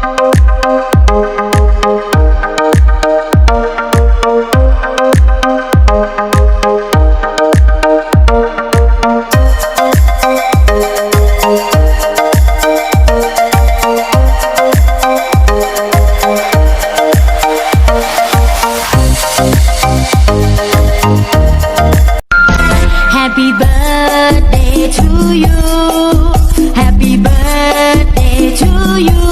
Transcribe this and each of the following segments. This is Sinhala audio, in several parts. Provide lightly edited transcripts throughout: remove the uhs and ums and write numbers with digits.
Happy birthday to you. Happy birthday to you.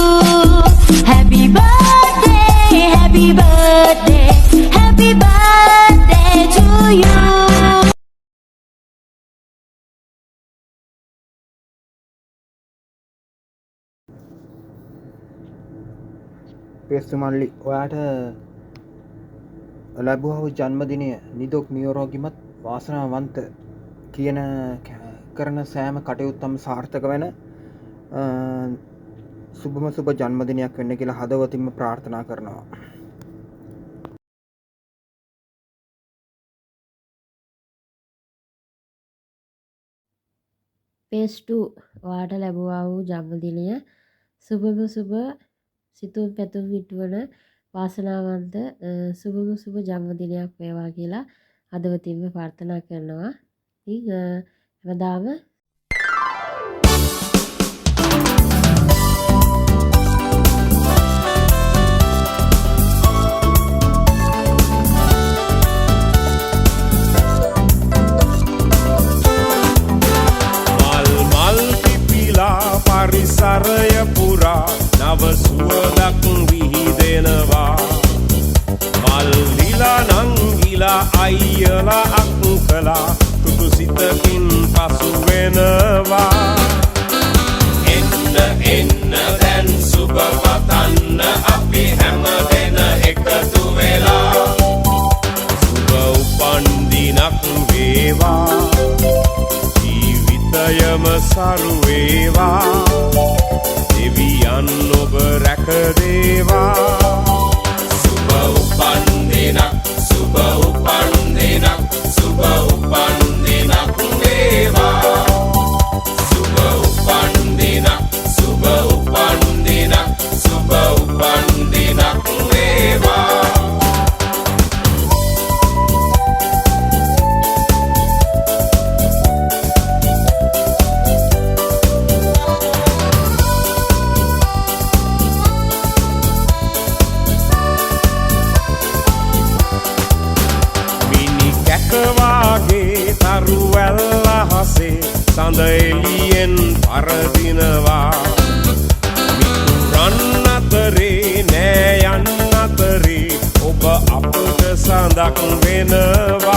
Happy birthday, happy birthday, happy birthday to you. පෙස්තු මල්ලි ඔයාට ලැබුව ජන්මදිනය නිදුක් නිරෝගිමත් වාසනාවන්ත කියන කරන සෑම කටයුත්තම සාර්ථක වෙන සුබම සුබ ජන්මදිනයක් වෙන්න කියලා හදවතින්ම ප්‍රාර්ථනා කරනවා. පේස්ටු ඔයාට ලැබුවා වූ ජන්මදිනය සුබම සුබ සිතුම් පැතුම් විටුවන වාසනාවන්ත සුබම සුබ ජන්මදිනයක් වේවා කියලා හදවතින්ම ප්‍රාර්ථනා කරනවා. ඉතින් හැමදාම පරිසරය පුරා නව සුවඳක් විහිදෙනවා. මල් දිලා නංගිලා අයියලා අක්කලා තුතු සිතකින් පසු වෙනවා. එන්න එන්න දැන් සුබ පතන්න අපි හැම දෙන එකතු වෙලා. සුබ උපන් දිනක් වේවා. ජීවිතයම සරු වේවා. දෙවියන් ඔබ රැක දේවා. සුබ උපන් දිනක් සුබ උපන් දිනක් සුබ උපන් දිනක් වේවා. සුබ උපන් දිනක් සුබ උපන් දිනක් සුබ උපන් දිනක් වේවා. වාගේ තරුවැල්ල හසේ සඳ එළියෙන් පරදිනවා. මිතුරන් අතරේ නෑ යන්න අතරේ ඔබ අපට සඳක් වෙනවා.